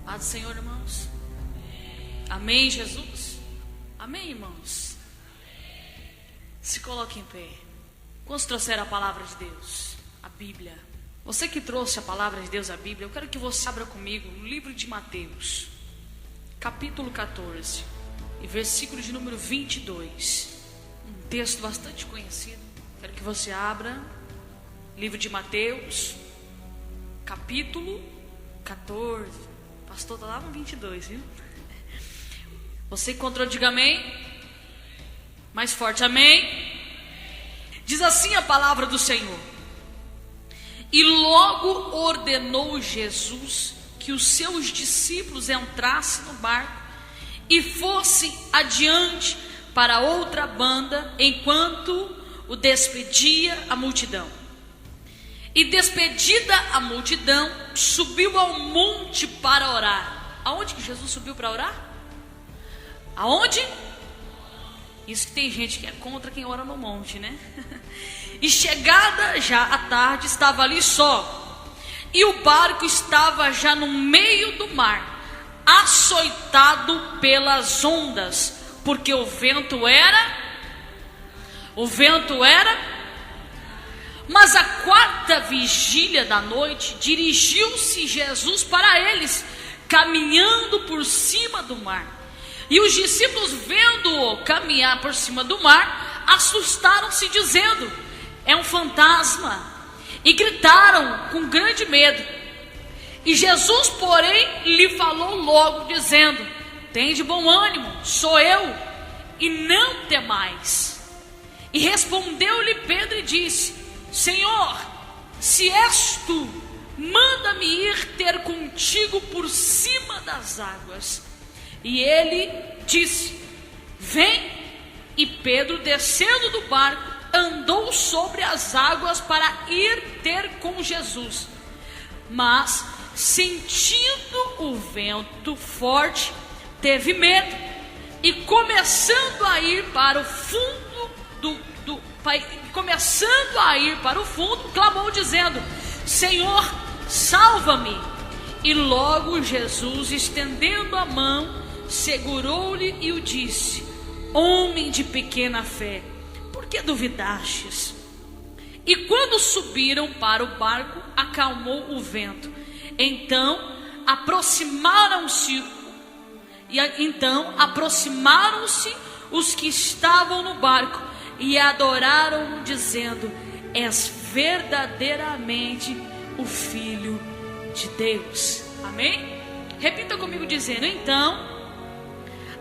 Paz do Senhor, irmãos. Amém, Jesus. Amém, irmãos. Se coloque em pé. Quantos trouxeram a palavra de Deus? A Bíblia. Você que trouxe a palavra de Deus, a Bíblia, eu quero que você abra comigo no livro de Mateus, capítulo 14, e versículo de número 22. Um texto bastante conhecido. Quero que você abra. Livro de Mateus, capítulo 14. Pastor, está lá no 22, viu? Você encontrou, diga amém. Mais forte, amém. Diz assim a palavra do Senhor: e logo ordenou Jesus que os seus discípulos entrassem no barco e fossem adiante para outra banda, enquanto o despedia a multidão. E despedida a multidão, subiu ao monte para orar. Aonde que Jesus subiu para orar? Aonde? Isso que tem gente que é contra quem ora no monte, né? E chegada já a tarde, estava ali só. E o barco estava já no meio do mar, açoitado pelas ondas, porque o vento era. Mas à quarta vigília da noite, dirigiu-se Jesus para eles, caminhando por cima do mar. E os discípulos, vendo-o caminhar por cima do mar, assustaram-se, dizendo: é um fantasma. E gritaram com grande medo. E Jesus, porém, lhe falou logo, dizendo: tende bom ânimo, sou eu, e não temais. E respondeu-lhe Pedro e disse: Senhor, se és tu, manda-me ir ter contigo por cima das águas. E ele disse: vem. E Pedro, descendo do barco, andou sobre as águas para ir ter com Jesus. Mas, sentindo o vento forte, teve medo, e começando a ir para o fundo clamou dizendo: Senhor, salva-me. E logo Jesus, estendendo a mão, segurou-lhe e o disse: homem de pequena fé, por que duvidastes? E quando subiram para o barco, acalmou o vento. Então aproximaram-se os que estavam no barco e adoraram-no, dizendo: és verdadeiramente o Filho de Deus. Amém? Repita comigo dizendo: então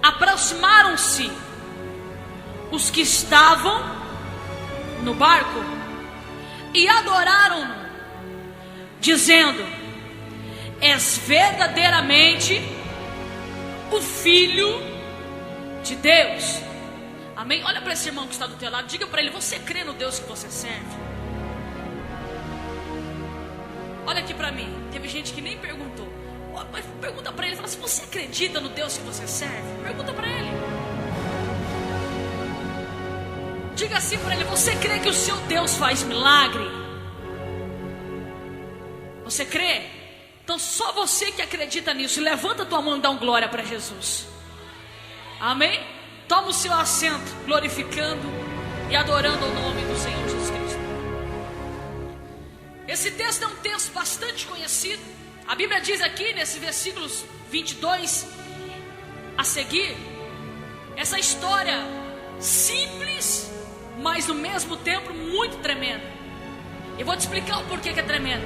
aproximaram-se os que estavam no barco e adoraram-no, dizendo: és verdadeiramente o Filho de Deus. Amém? Olha para esse irmão que está do teu lado, diga para ele: você crê no Deus que você serve? Olha aqui para mim, teve gente que nem perguntou. Mas pergunta para ele, fala assim: você acredita no Deus que você serve? Pergunta para ele. Diga assim para ele: você crê que o seu Deus faz milagre? Você crê? Então só você que acredita nisso, levanta a tua mão e dá um glória para Jesus. Amém? Toma o seu assento, glorificando e adorando o nome do Senhor Jesus Cristo. Esse texto é um texto bastante conhecido. A Bíblia diz aqui, nesses versículos 22 a seguir, essa história simples, mas no mesmo tempo muito tremenda. Eu vou te explicar o porquê que é tremendo.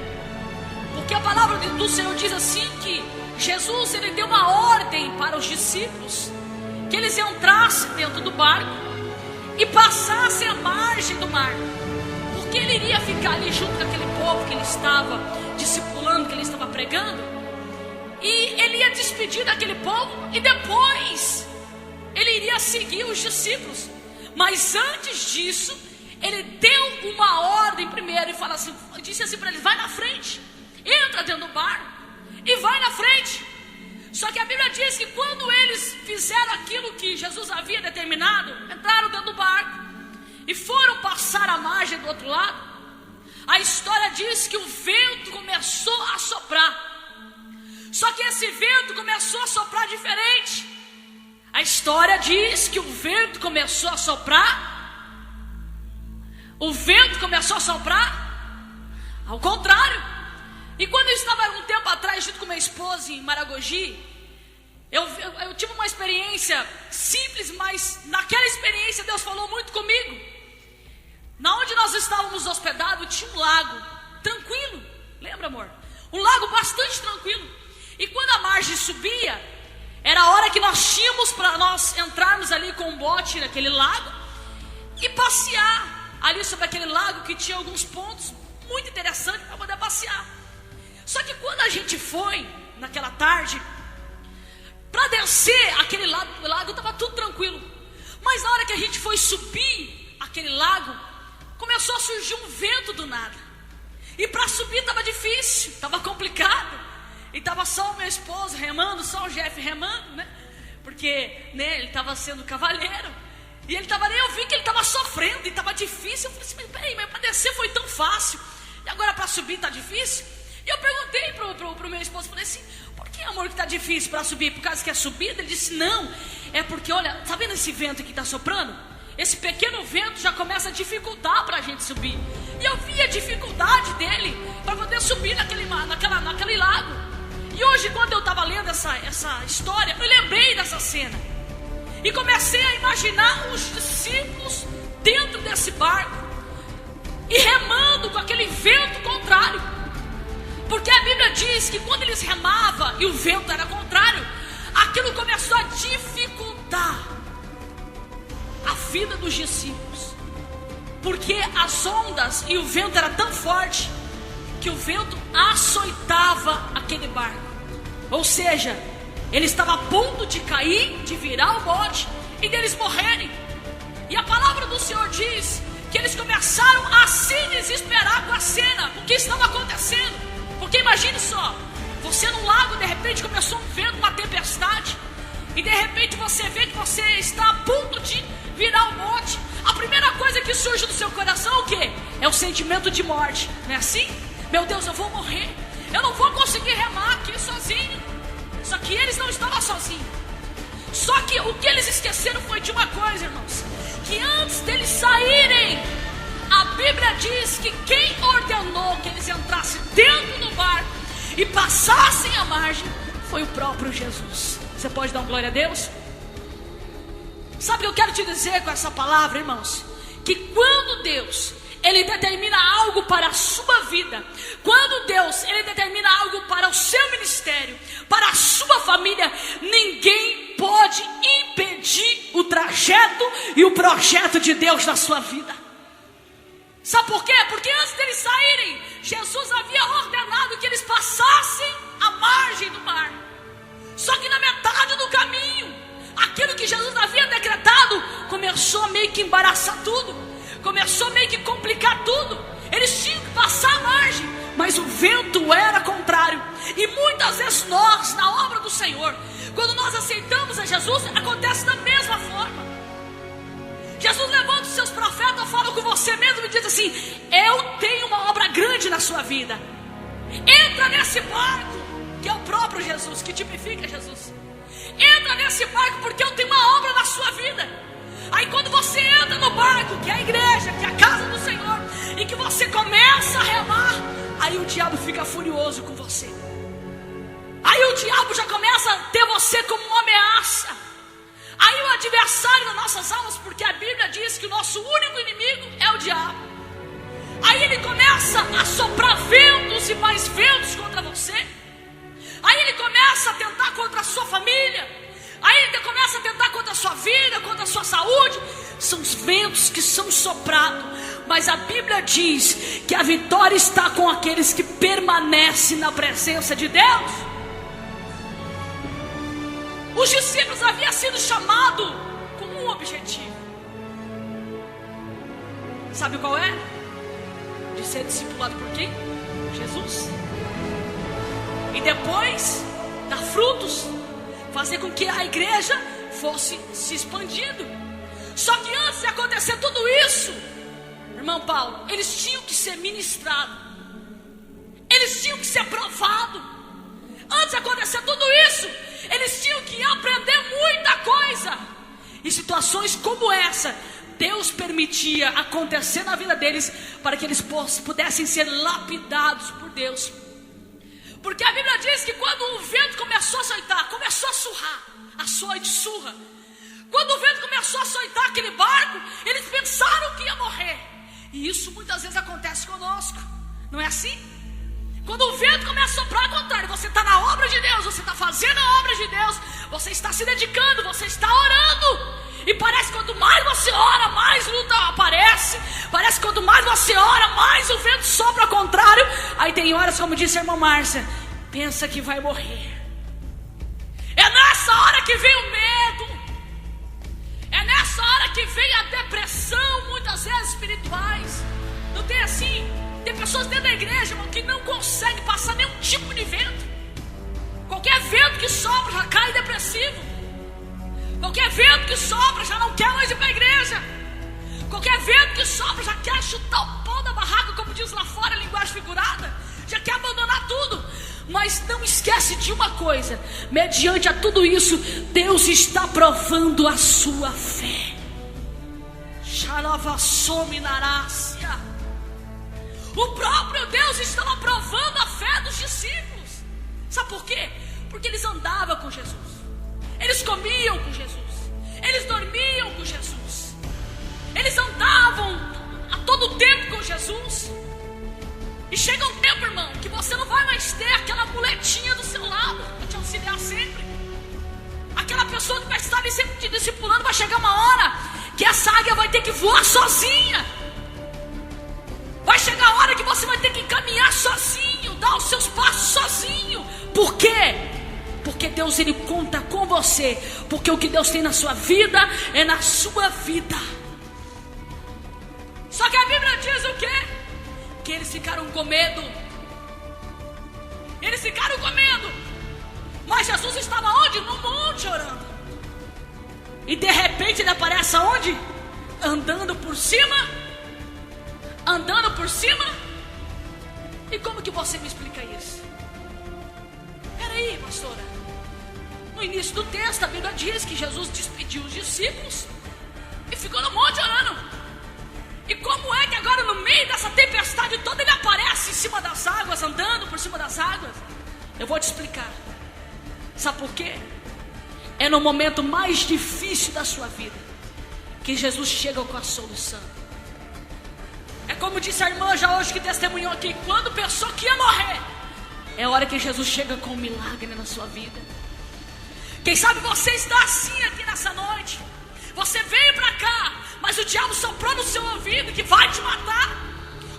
Porque a palavra do Senhor diz assim que Jesus, ele deu uma ordem para os discípulos, que eles entrassem dentro do barco e passassem a margem do mar, porque ele iria ficar ali junto com aquele povo que ele estava discipulando, que ele estava pregando, e ele ia despedir daquele povo, e depois ele iria seguir os discípulos. Mas antes disso, ele deu uma ordem primeiro e fala assim, disse assim para eles: vai na frente, entra dentro do barco e vai na frente. Só que a Bíblia diz que quando eles fizeram aquilo que Jesus havia determinado, entraram dentro do barco e foram passar a margem do outro lado, a história diz que o vento começou a soprar. Só que esse vento começou a soprar diferente. A história diz que o vento começou a soprar. O vento começou a soprar ao contrário. E quando eu estava um tempo atrás junto com minha esposa em Maragogi, eu tive uma experiência simples, mas naquela experiência Deus falou muito comigo. Na onde nós estávamos hospedados tinha um lago tranquilo, lembra, amor? Um lago bastante tranquilo. E quando a margem subia, era a hora que nós tínhamos para nós entrarmos ali com um bote naquele lago e passear ali sobre aquele lago, que tinha alguns pontos muito interessantes para poder passear. Só que quando a gente foi naquela tarde para descer aquele lago estava tudo tranquilo. Mas na hora que a gente foi subir aquele lago, começou a surgir um vento do nada. E para subir estava difícil, estava complicado. E estava só o meu esposo remando, só o Jeff remando, né? Porque ele estava sendo cavalheiro. E ele estava, eu vi que ele estava sofrendo e estava difícil. Eu falei assim, mas peraí, mas para descer foi tão fácil. E agora para subir está difícil? E eu perguntei pro meu esposo, falei assim, por que, amor, que está difícil para subir? Por causa que é subida? Ele disse, não, é porque, olha, tá vendo esse vento que está soprando? Esse pequeno vento já começa a dificultar para a gente subir. E eu vi a dificuldade dele para poder subir naquele lago. E hoje, quando eu estava lendo essa história, eu lembrei dessa cena. E comecei a imaginar os discípulos dentro desse barco e remando com aquele vento contrário. Porque a Bíblia diz que quando eles remavam e o vento era contrário, aquilo começou a dificultar a vida dos discípulos. Porque as ondas e o vento era tão forte que o vento açoitava aquele barco. Ou seja, ele estava a ponto de cair, de virar o bote e deles morrerem. E a palavra do Senhor diz que eles começaram a se desesperar com a cena, o que estava acontecendo. Porque imagine só, você num lago, de repente começou um vento, uma tempestade, e de repente você vê que você está a ponto de virar o bote. A primeira coisa que surge do seu coração é o quê? É o sentimento de morte, não é assim? Meu Deus, eu vou morrer, eu não vou conseguir remar aqui sozinho. Só que eles não estavam sozinhos. Só que o que eles esqueceram foi de uma coisa, irmãos, que antes deles saírem, a Bíblia diz que quem ordenou que eles entrassem dentro do barco e passassem a margem foi o próprio Jesus. Você pode dar uma glória a Deus? Sabe o que eu quero te dizer com essa palavra, irmãos? Que quando Deus, Ele determina algo para a sua vida, quando Deus, Ele determina algo para o seu ministério, para a sua família, ninguém pode impedir o trajeto e o projeto de Deus na sua vida. Sabe por quê? Porque antes deles saírem, Jesus havia ordenado que eles passassem a margem do mar. Só que na metade do caminho, aquilo que Jesus havia decretado começou a meio que embaraçar tudo, começou a meio que complicar tudo. Eles tinham que passar a margem, mas o vento era contrário. E muitas vezes nós, na obra do Senhor, quando nós aceitamos a Jesus, acontece da mesma forma. Jesus levanta os seus profetas, fala com você mesmo e diz assim, eu tenho uma obra grande na sua vida. Entra nesse barco, que é o próprio Jesus, que tipifica Jesus. Entra nesse barco porque eu tenho uma obra na sua vida. Aí quando você entra no barco, que é a igreja, que é a casa do Senhor, e que você começa a remar, aí o diabo fica furioso com você. Aí o diabo já começa a ter você como uma ameaça. Aí o adversário das nossas almas, porque a Bíblia diz que o nosso único inimigo é o diabo. Aí ele começa a soprar ventos e mais ventos contra você. Aí ele começa a tentar contra a sua família. Aí ele começa a tentar contra a sua vida, contra a sua saúde. São os ventos que são soprados. Mas a Bíblia diz que a vitória está com aqueles que permanecem na presença de Deus. Os discípulos haviam sido chamados com um objetivo. Sabe qual é? De ser discipulado por quem? Jesus. E depois dar frutos, fazer com que a igreja fosse se expandindo. Só que antes de acontecer tudo isso, irmão Paulo, eles tinham que ser ministrados, eles tinham que ser provados. Antes de acontecer tudo isso, eles tinham que aprender muita coisa. E situações como essa, Deus permitia acontecer na vida deles, para que eles pudessem ser lapidados por Deus. Porque a Bíblia diz que quando o vento começou a açoitar, começou a surrar, açoite, surra. Quando o vento começou a açoitar aquele barco, eles pensaram que ia morrer. E isso muitas vezes acontece conosco, não é assim? Quando o vento começa a soprar, ao contrário, você está na obra de Deus, você está fazendo a obra de Deus, você está se dedicando, você está orando. E parece que quanto mais você ora, mais luta aparece. Parece que quanto mais você ora, mais o vento sopra ao contrário. Aí tem horas, como disse a irmã Márcia, pensa que vai morrer. É nessa hora que vem o medo. É nessa hora que vem a depressão, muitas vezes espirituais. Não tem assim? Tem pessoas dentro da igreja, irmão, que não conseguem passar nenhum tipo de vento. Qualquer vento que sopra já cai depressivo. Qualquer vento que sopra já não quer mais ir para a igreja. Qualquer vento que sopra já quer chutar o pau da barraca, como diz lá fora, linguagem figurada. Já quer abandonar tudo. Mas não esquece de uma coisa: mediante a tudo isso, Deus está provando a sua fé. O próprio Deus estava provando a fé dos discípulos. Sabe por quê? Porque eles andavam com Jesus, eles comiam com Jesus, eles dormiam com Jesus, eles andavam a todo tempo com Jesus. E chega um tempo, irmão, que você não vai mais ter aquela muletinha do seu lado para te auxiliar sempre. Aquela pessoa que vai estar ali sempre te discipulando. Vai chegar uma hora que essa águia vai ter que voar sozinha. Vai chegar a hora que você vai ter que caminhar sozinho, dar os seus passos sozinho. Por quê? Porque Deus, Ele conta com você. Porque o que Deus tem na sua vida é na sua vida. Só que a Bíblia diz o quê? Que eles ficaram com medo. Eles ficaram com medo. Mas Jesus estava onde? No monte orando. E de repente ele aparece aonde? Andando por cima. Andando por cima. E como que você me explica isso? Peraí, pastora. No início do texto a Bíblia diz que Jesus despediu os discípulos e ficou no monte orando. E como é que agora no meio dessa tempestade toda ele aparece em cima das águas, andando por cima das águas? Eu vou te explicar. Sabe por quê? É no momento mais difícil da sua vida que Jesus chega com a solução. É como disse a irmã já hoje que testemunhou aqui, quando pensou que ia morrer, é a hora que Jesus chega com um milagre na sua vida. Quem sabe você está assim aqui nessa noite. Você veio para cá, mas o diabo soprou no seu ouvido que vai te matar.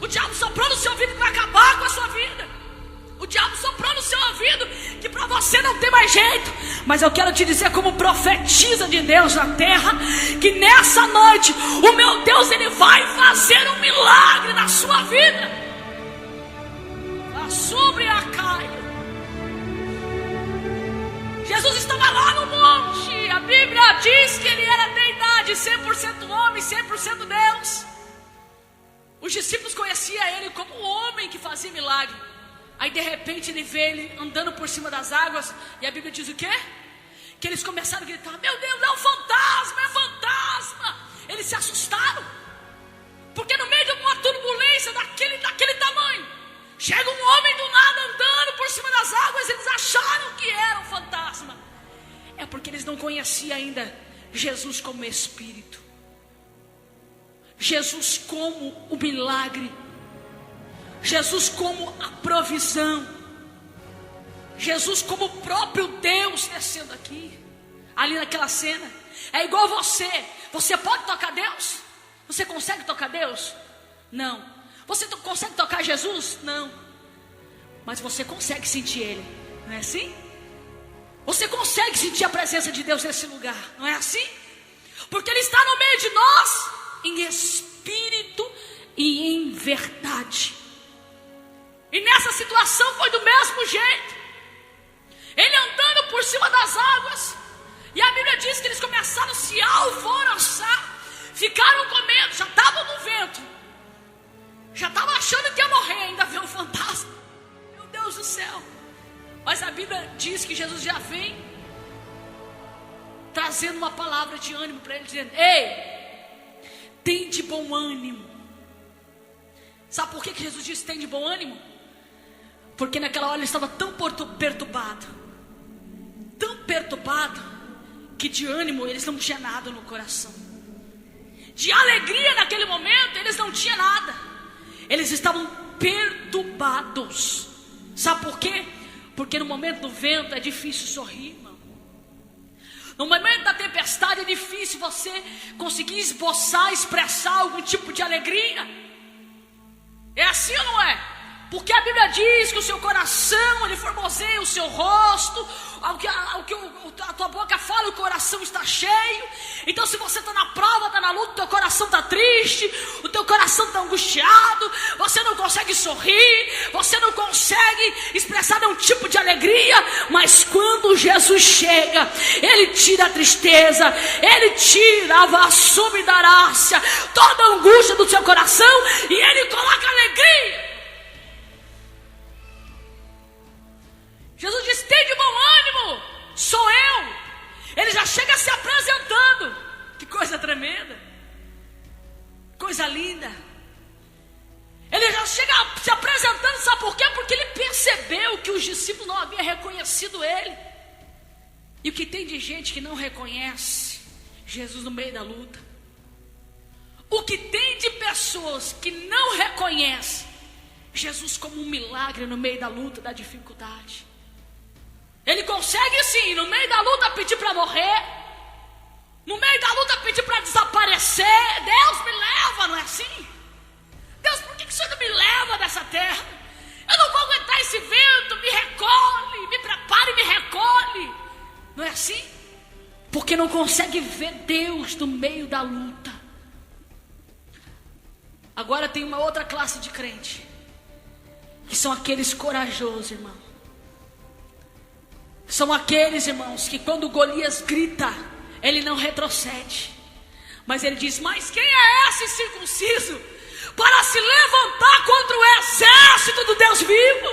O diabo soprou no seu ouvido que vai acabar com a sua vida. O diabo soprou no seu ouvido que para você não tem mais jeito. Mas eu quero te dizer, como profetisa de Deus na terra, que nessa noite o meu Deus, Ele vai fazer um milagre na sua vida. Sobre a Caio. Jesus estava lá no monte. A Bíblia diz que Ele era deidade, 100% homem, 100% Deus. Os discípulos conheciam Ele como o homem que fazia milagre. Aí de repente ele vê Ele andando por cima das águas. E a Bíblia diz o quê? Que eles começaram a gritar: meu Deus, é um fantasma, é fantasma. Eles se assustaram, porque no meio de uma turbulência daquele tamanho, chega um homem do nada andando por cima das águas. Eles acharam que era um fantasma. É porque eles não conheciam ainda Jesus como Espírito, Jesus como o milagre, Jesus como a provisão, Jesus como o próprio Deus descendo aqui, ali naquela cena. É igual você pode tocar Deus? Você consegue tocar Deus? Não. Você consegue tocar Jesus? Não. Mas você consegue sentir Ele, não é assim? Você consegue sentir a presença de Deus nesse lugar, não é assim? Porque Ele está no meio de nós, em espírito e em verdade. E nessa situação foi do mesmo jeito. Ele andando por cima das águas. E a Bíblia diz que eles começaram a se alvoroçar. Ficaram com medo, já estavam no vento, já estavam achando que ia morrer, ainda veio um fantasma. Meu Deus do céu. Mas a Bíblia diz que Jesus já vem trazendo uma palavra de ânimo para ele, dizendo: ei, tem de bom ânimo. Sabe por que Jesus disse tem de bom ânimo? Porque naquela hora ele estava tão perturbado, que de ânimo eles não tinham nada no coração. De alegria naquele momento eles não tinham nada. Eles estavam perturbados. Sabe por quê? Porque no momento do vento é difícil sorrir, irmão. No momento da tempestade é difícil você conseguir esboçar, expressar algum tipo de alegria. É assim ou não é? Porque a Bíblia diz que o seu coração, ele formoseia o seu rosto, a tua boca fala, o coração está cheio. Então se você está na prova, está na luta, o teu coração está triste, o teu coração está angustiado, você não consegue sorrir, você não consegue expressar nenhum tipo de alegria. Mas quando Jesus chega, Ele tira a tristeza, Ele tira a vassoura e da arácia, toda a angústia do seu coração, e Ele coloca alegria. Jesus disse: tem de bom ânimo, sou eu. Ele já chega se apresentando. Que coisa tremenda, coisa linda. Ele já chega se apresentando, sabe por quê? Porque ele percebeu que os discípulos não haviam reconhecido ele. E o que tem de gente que não reconhece Jesus no meio da luta? O que tem de pessoas que não reconhecem Jesus como um milagre no meio da luta, da dificuldade? Ele consegue sim, no meio da luta, pedir para morrer, no meio da luta, pedir para desaparecer. Deus me leva, não é assim? Deus, por que o Senhor não me leva dessa terra? Eu não vou aguentar esse vento, me recolhe, me prepare e me recolhe. Não é assim? Porque não consegue ver Deus no meio da luta. Agora tem uma outra classe de crente, que são aqueles corajosos, irmão. São aqueles, irmãos, que quando Golias grita, ele não retrocede, mas ele diz: mas quem é esse circunciso para se levantar contra o exército do Deus vivo?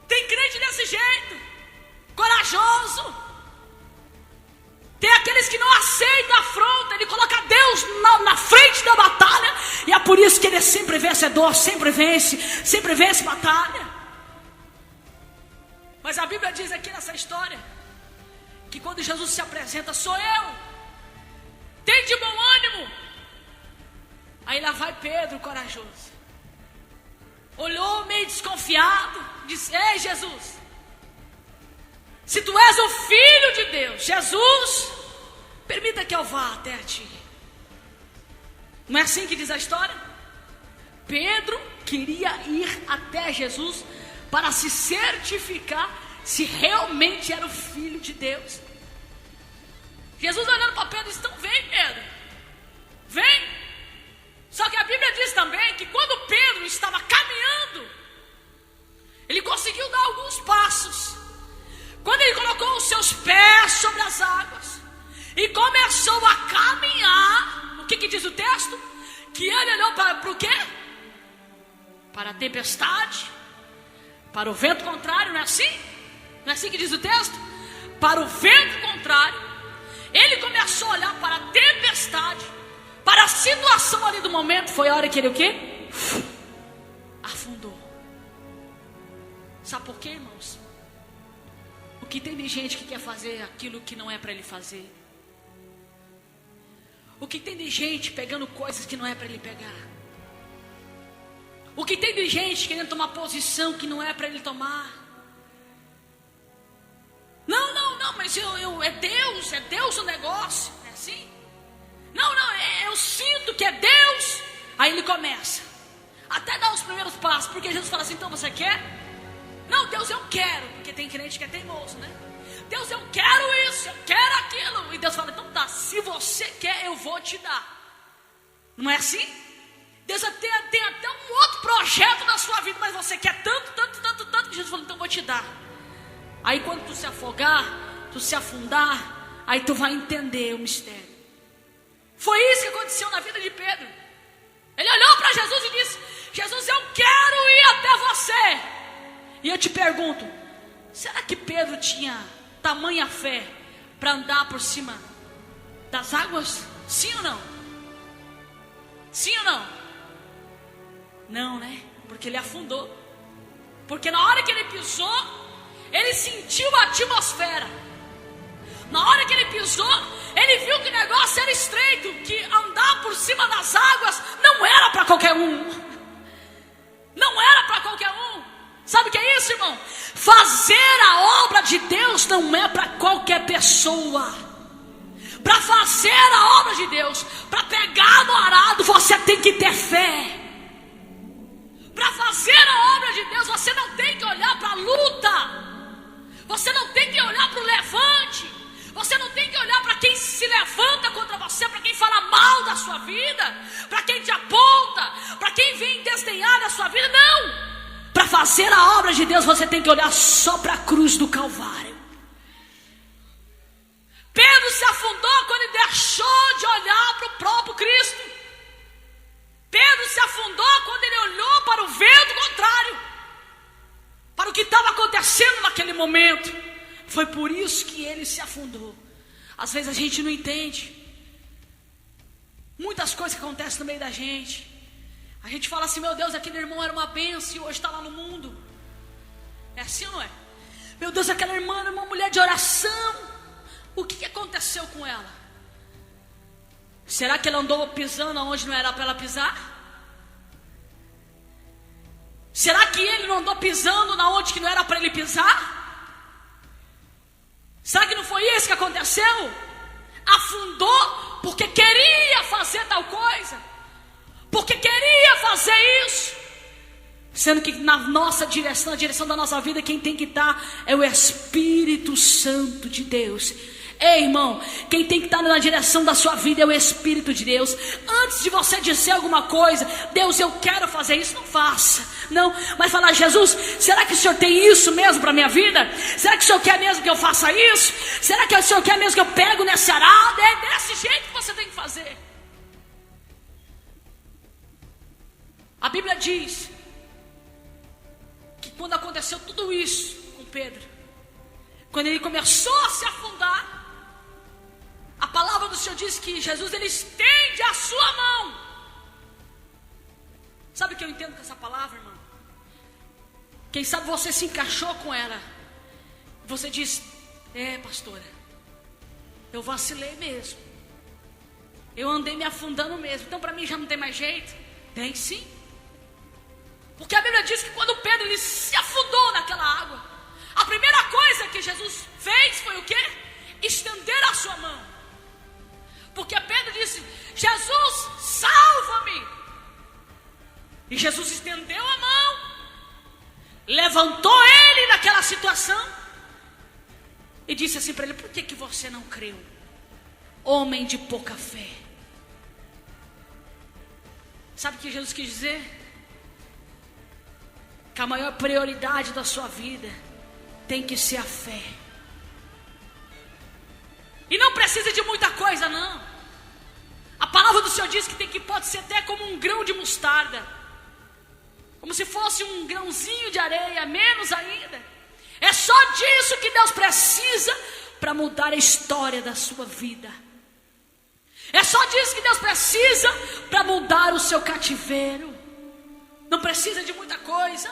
Tem crente desse jeito, corajoso. Tem aqueles que não aceitam a afronta, ele coloca Deus na frente da batalha, e é por isso que ele é sempre vencedor, sempre vence batalha. Mas a Bíblia diz aqui nessa história que quando Jesus se apresenta: sou eu, tem de bom ânimo. Aí lá vai Pedro, corajoso, olhou meio desconfiado, disse: ei Jesus, se tu és o Filho de Deus, Jesus, permita que eu vá até a ti. Não é assim que diz a história? Pedro queria ir até Jesus para se certificar se realmente era o Filho de Deus. Jesus olhando para Pedro disse: então vem, Pedro, vem. Só que a Bíblia diz também que quando Pedro estava caminhando, ele conseguiu dar alguns passos. Quando ele colocou os seus pés sobre as águas e começou a caminhar, o que diz o texto? Que ele olhou para o quê? Para a tempestade, para o vento contrário, não é assim? Não é assim que diz o texto? Para o vento contrário, ele começou a olhar para a tempestade, para a situação ali do momento. Foi a hora que ele o quê? Afundou. Sabe por quê, irmãos? O que tem de gente que quer fazer aquilo que não é para ele fazer. O que tem de gente pegando coisas que não é para ele pegar. O que tem de gente querendo tomar posição que não é para ele tomar. Não, mas é Deus o negócio, é assim? Não, eu sinto que é Deus. Aí ele começa até dar os primeiros passos, porque Jesus fala assim: então você quer? Não, Deus, eu quero, porque tem crente que é teimoso, né? Deus, eu quero isso, eu quero aquilo. E Deus fala: então tá, se você quer, eu vou te dar. Não é assim? Deus tem até um outro projeto na sua vida, mas você quer tanto, que Jesus falou: então eu vou te dar. Aí quando tu se afogar, tu se afundar, aí tu vai entender o mistério. Foi isso que aconteceu na vida de Pedro. Ele olhou para Jesus e disse: Jesus, eu quero ir até você. E eu te pergunto, será que Pedro tinha tamanha fé para andar por cima das águas? Sim ou não? Sim ou não? Não, né? Porque ele afundou. Porque na hora que ele pisou, ele sentiu a atmosfera. Na hora que ele pisou, ele viu que o negócio era estreito, que andar por cima das águas não era para qualquer um. Não era para qualquer um. Sabe o que é isso, irmão? Fazer a obra de Deus não é para qualquer pessoa. Para fazer a obra de Deus, para pegar no arado, você tem que ter fé. Para fazer a obra de Deus, você não tem que olhar para a luta. Você não tem que olhar para o levante. Você não tem que olhar para quem se levanta contra você, para quem fala mal da sua vida, para quem te aponta, para quem vem desdenhar da sua vida. Não! Para fazer a obra de Deus, você tem que olhar só para a cruz do Calvário. Pedro se afundou quando ele deixou de olhar para o próprio Cristo. Pedro se afundou quando ele olhou para o vento contrário, para o que estava acontecendo naquele momento. Foi por isso que ele se afundou. Às vezes a gente não entende muitas coisas que acontecem no meio da gente. A gente fala assim: meu Deus, aquele irmão era uma bênção e hoje está lá no mundo. É assim ou não é? Meu Deus, aquela irmã era uma mulher de oração. O que aconteceu com ela? Será que ela andou pisando onde não era para ela pisar? Será que ele não andou pisando na onde que não era para ele pisar? Será que não foi isso que aconteceu? Afundou porque queria fazer tal coisa, porque queria fazer isso, sendo que na nossa direção, na direção da nossa vida, quem tem que estar é o Espírito Santo de Deus. Ei, irmão, quem tem que estar na direção da sua vida é o Espírito de Deus. Antes de você dizer alguma coisa, Deus, eu quero fazer isso, não faça. Não, mas falar: Jesus, será que o Senhor tem isso mesmo para a minha vida? Será que o Senhor quer mesmo que eu faça isso? Será que o Senhor quer mesmo que eu pego nesse arado? É desse jeito que você tem que fazer. A Bíblia diz que quando aconteceu tudo isso com Pedro, quando ele começou a se afundar, a palavra do Senhor diz que Jesus, ele estende a sua mão. Sabe o que eu entendo com essa palavra, irmão? Quem sabe você se encaixou com ela. Você diz: é, pastora, eu vacilei mesmo, eu andei me afundando mesmo, então para mim já não tem mais jeito. Tem sim. Porque a Bíblia diz que quando Pedro ele se afundou naquela água, a primeira coisa que Jesus fez foi o quê? Estender a sua mão. Porque Pedro disse: Jesus, salva-me. E Jesus estendeu a mão, levantou ele naquela situação e disse assim para ele: por que você não creu, homem de pouca fé? Sabe o que Jesus quis dizer? Que a maior prioridade da sua vida tem que ser a fé. E não precisa de muita coisa, não. A palavra do Senhor diz que pode ser até como um grão de mostarda, como se fosse um grãozinho de areia, menos ainda. É só disso que Deus precisa para mudar a história da sua vida. É só disso que Deus precisa para mudar o seu cativeiro. Não precisa de muita coisa.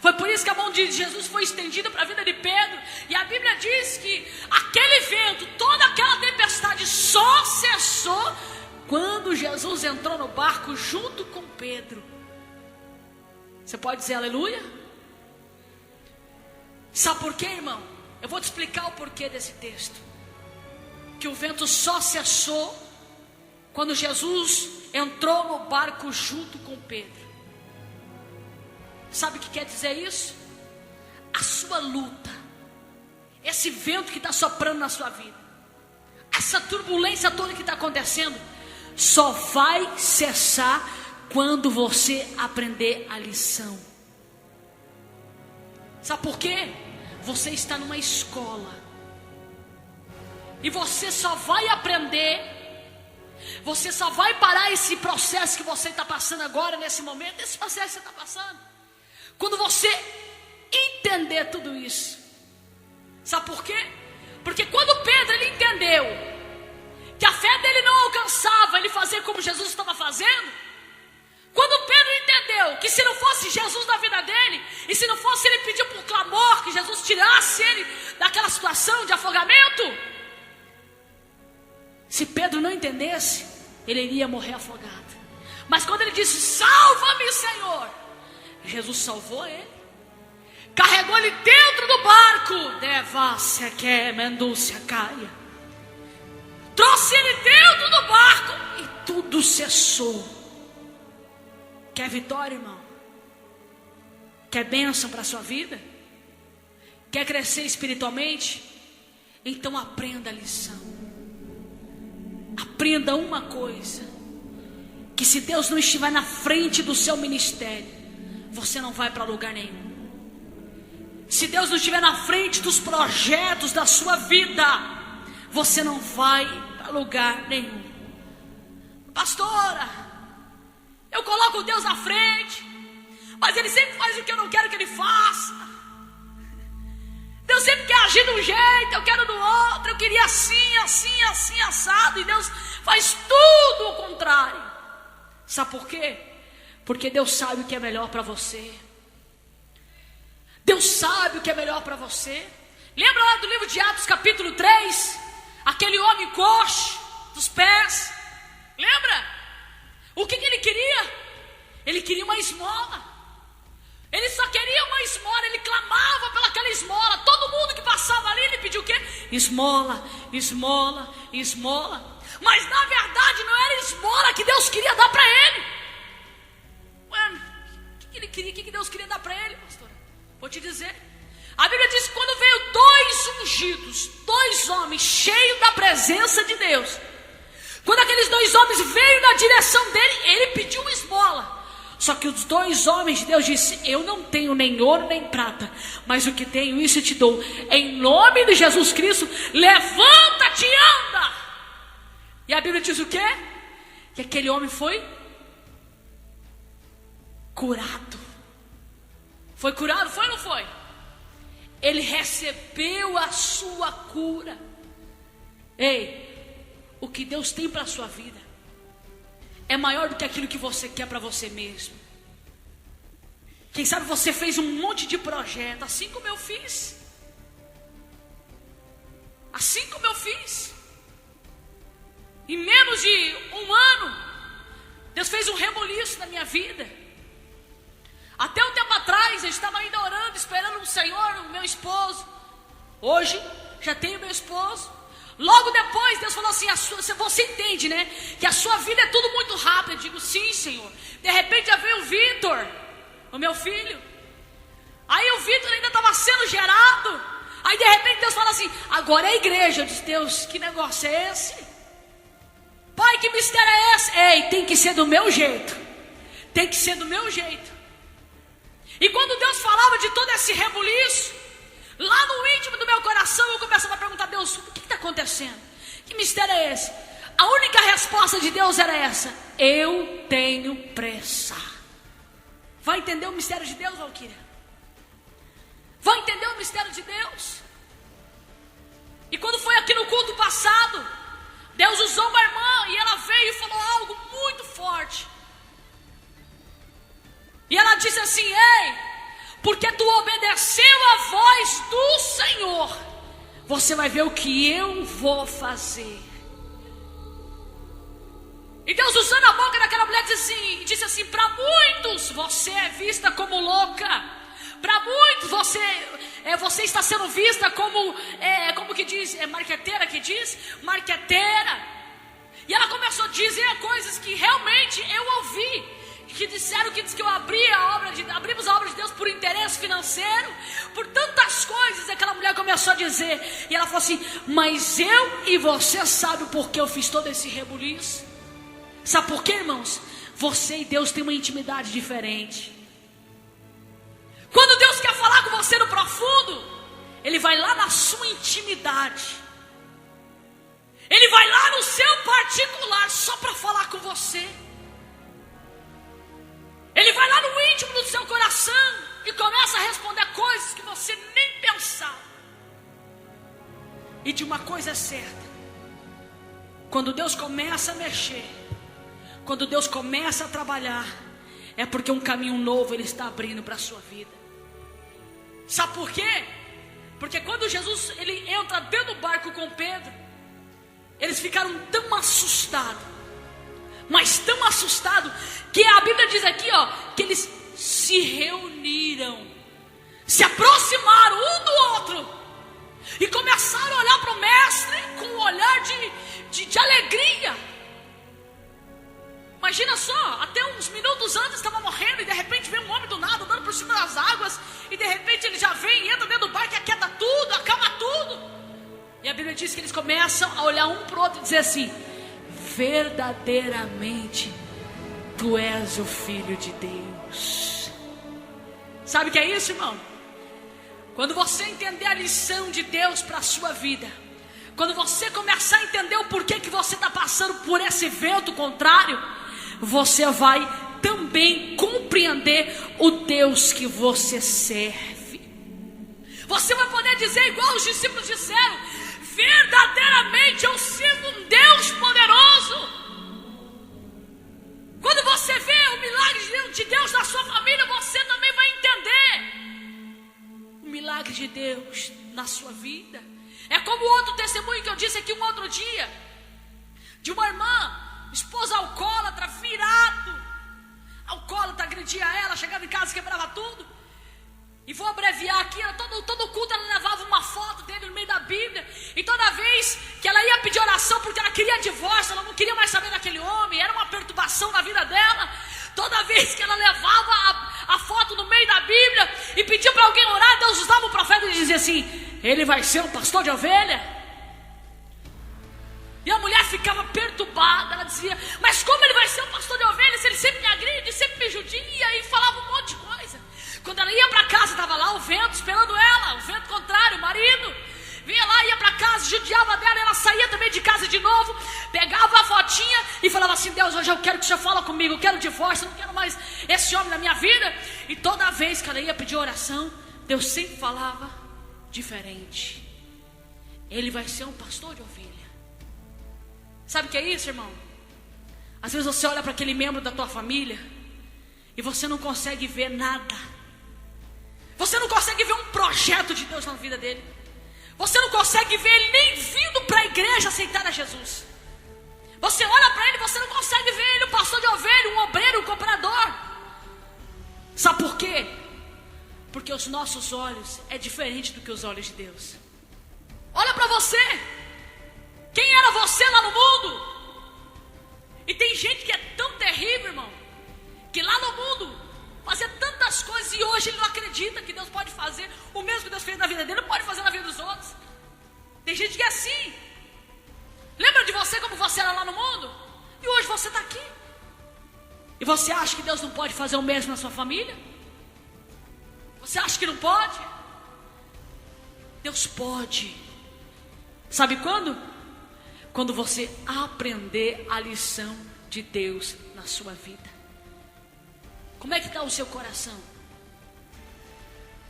Foi por isso que a mão de Jesus foi estendida para a vida de Pedro. E a Bíblia diz que aquele vento, toda aquela tempestade só cessou quando Jesus entrou no barco junto com Pedro. Você pode dizer aleluia? Sabe por quê, irmão? Eu vou te explicar o porquê desse texto. Que o vento só cessou quando Jesus entrou no barco junto com Pedro. Sabe o que quer dizer isso? A sua luta, esse vento que está soprando na sua vida, essa turbulência toda que está acontecendo, só vai cessar quando você aprender a lição. Sabe por quê? Você está numa escola, e você só vai aprender, você só vai parar esse processo que você está passando agora, nesse momento, esse processo que você está passando, quando você entender tudo isso. Sabe por quê? Porque quando Pedro ele entendeu que a fé dele não alcançava ele fazer como Jesus estava fazendo, quando Pedro entendeu que se não fosse Jesus na vida dele, e se não fosse ele pedir por clamor que Jesus tirasse ele daquela situação de afogamento, se Pedro não entendesse, ele iria morrer afogado. Mas quando ele disse: salva-me, Senhor, Jesus salvou ele, carregou ele dentro do barco, trouxe ele dentro do barco e tudo cessou. Quer vitória, irmão? Quer bênção para a sua vida? Quer crescer espiritualmente? Então aprenda a lição. Aprenda uma coisa: que se Deus não estiver na frente do seu ministério, você não vai para lugar nenhum. Se Deus não estiver na frente dos projetos da sua vida, você não vai para lugar nenhum. Pastora, eu coloco Deus na frente, mas Ele sempre faz o que eu não quero que Ele faça. Deus sempre quer agir de um jeito, eu quero do outro. Eu queria assim, assim, assim, assado. E Deus faz tudo o contrário. Sabe por quê? Porque Deus sabe o que é melhor para você. Deus sabe o que é melhor para você. Lembra lá do livro de Atos capítulo 3? Aquele homem coxo dos pés. Lembra? O que ele queria? Ele queria uma esmola. Ele só queria uma esmola. Ele clamava pelaquela esmola. Todo mundo que passava ali, ele pediu o quê? Esmola, esmola, esmola. Mas na verdade não era esmola que Deus queria dar para ele. Ué, o que ele queria? O que Deus queria dar para ele, pastor? Vou te dizer. A Bíblia diz que quando veio 2 ungidos, 2 homens cheios da presença de Deus, quando aqueles 2 homens veio na direção dele, ele pediu uma esmola. Só que os 2 homens de Deus disse: eu não tenho nem ouro nem prata, mas o que tenho isso eu te dou. Em nome de Jesus Cristo, levanta-te e anda. E a Bíblia diz o quê? Que aquele homem foi curado. Foi curado, foi ou não foi? Ele recebeu a sua cura. Ei, o que Deus tem para a sua vida é maior do que aquilo que você quer para você mesmo. Quem sabe você fez um monte de projeto, assim como eu fiz. Assim como eu fiz. Em menos de 1 ano, Deus fez um rebuliço na minha vida. Até um tempo atrás, eu estava ainda orando, esperando o Senhor, o meu esposo. Hoje, já tenho meu esposo. Logo depois, Deus falou assim: você entende, né? Que a sua vida é tudo muito rápido. Eu digo: sim, Senhor. De repente, já veio o Vitor, o meu filho. Aí o Vitor ainda estava sendo gerado. Aí de repente Deus fala assim: agora é a igreja. Eu disse: Deus, que negócio é esse? Pai, que mistério é esse? Ei, tem que ser do meu jeito. Tem que ser do meu jeito. E quando Deus falava de todo esse rebuliço, lá no íntimo do meu coração eu começava a perguntar: Deus, o que está acontecendo? Que mistério é esse? A única resposta de Deus era essa: eu tenho pressa. Vai entender o mistério de Deus, Valquíria? Vai entender o mistério de Deus? E quando foi aqui no culto passado, Deus usou uma irmã e ela veio e falou algo muito forte. E ela disse assim: ei, porque tu obedeceu a voz do Senhor, você vai ver o que eu vou fazer. E Deus, usando a boca daquela mulher, disse assim: para muitos você é vista como louca. Para muitos você está sendo vista como que diz, marqueteira que diz, marqueteira. E ela começou a dizer coisas que realmente eu ouvi. Que disseram que diz que eu abrimos a obra de Deus por interesse financeiro, por tantas coisas. Aquela mulher começou a dizer, e ela falou assim: mas eu e você sabe por que eu fiz todo esse rebuliço? Sabe por quê, irmãos? Você e Deus têm uma intimidade diferente. Quando Deus quer falar com você no profundo, Ele vai lá na sua intimidade. Ele vai lá no seu particular só para falar com você. Ele vai lá no íntimo do seu coração e começa a responder coisas você nem pensar. E de uma coisa é certa: quando Deus começa a mexer, quando Deus começa a trabalhar, é porque um caminho novo Ele está abrindo para a sua vida. Sabe por quê? Porque quando Jesus ele entra dentro do barco com Pedro, eles ficaram tão assustados, mas tão assustados, que a Bíblia diz aqui, ó, que eles se reuniram, se aproximaram um do outro e começaram a olhar para o mestre com um olhar de alegria. Imagina só, até uns minutos antes estava morrendo, e de repente vem um homem do nada andando por cima das águas, e de repente ele já vem, entra dentro do barco e aquieta tudo, acalma tudo. E a Bíblia diz que eles começam a olhar um para o outro e dizer assim: verdadeiramente tu és o Filho de Deus. Sabe o que é isso, irmão? Quando você entender a lição de Deus para a sua vida, quando você começar a entender o porquê que você está passando por esse vento contrário, você vai também compreender o Deus que você serve. Você vai poder dizer igual os discípulos disseram: verdadeiramente eu sirvo um Deus poderoso. Quando você vê o milagre de Deus na sua família, você também vai entender o milagre de Deus na sua vida. É como outro testemunho que eu disse aqui um outro dia, de uma irmã, esposa alcoólatra, alcoólatra, agredia ela, chegava em casa e quebrava tudo. E vou abreviar aqui, todo culto ela levava uma foto dele no meio da Bíblia. E toda vez que ela ia pedir oração, porque ela queria divórcio, ela não queria mais saber daquele homem, era uma perturbação na vida dela. Toda vez que ela levava a foto no meio da Bíblia e pedia para alguém orar, Deus usava o profeta e dizia assim: ele vai ser um pastor de ovelha. E a mulher ficava perturbada, ela dizia: mas como ele vai ser um pastor de ovelha se ele sempre me agride, sempre me judia, e falava um monte de coisa. Quando ela ia para casa, estava lá o vento esperando ela, o vento contrário, o marido vinha lá, ia para casa, judiava dela, ela saía também de casa de novo, pegava a fotinha e falava assim: Deus, hoje eu quero que o Senhor fale comigo, eu quero divórcio, eu não quero mais esse homem na minha vida. E toda vez que ela ia pedir oração, Deus sempre falava diferente: ele vai ser um pastor de ovelha. Sabe o que é isso, irmão? Às vezes você olha para aquele membro da tua família e você não consegue ver nada. Você não consegue ver um projeto de Deus na vida dele. Você não consegue ver ele nem vindo para a igreja aceitar a Jesus. Você olha para ele e você não consegue ver ele um pastor de ovelha, um obreiro, um cooperador. Sabe por quê? Porque os nossos olhos é diferente do que os olhos de Deus. Olha para você. Quem era você lá no mundo? E tem gente que é tão terrível, irmão, que lá no mundo fazia tantas coisas e hoje ele não acredita que Deus pode fazer o mesmo que Deus fez na vida dele, não pode fazer na vida dos outros. Tem gente que é assim. Lembra de você como você era lá no mundo? E hoje você está aqui. E você acha que Deus não pode fazer o mesmo na sua família? Você acha que não pode? Deus pode. Sabe quando? Quando você aprender a lição de Deus na sua vida. Como é que está o seu coração?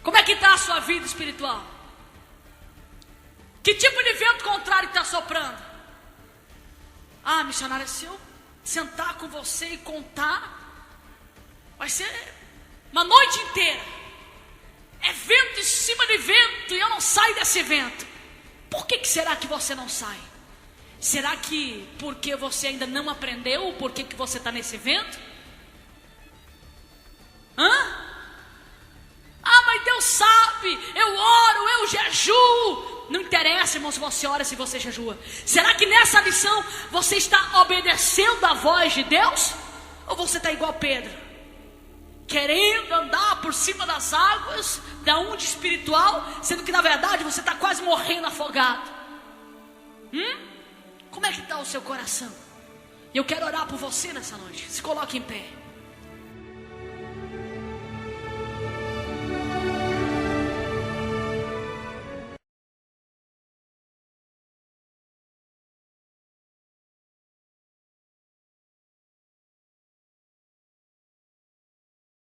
Como é que está a sua vida espiritual? Que tipo de vento contrário está soprando? Ah, missionária, se eu sentar com você e contar, vai ser uma noite inteira. É vento em cima de vento e eu não saio desse vento. Por que será que você não sai? Será que porque você ainda não aprendeu o porquê que você está nesse vento? Ah, mas Deus sabe, eu oro, eu jejuo. Não interessa, irmão, se você ora, se você jejua. Será que nessa lição você está obedecendo a voz de Deus? Ou você está igual Pedro, querendo andar por cima das águas, da onda espiritual, sendo que na verdade você está quase morrendo afogado? Como é que está o seu coração? Eu quero orar por você nessa noite. Se coloque em pé.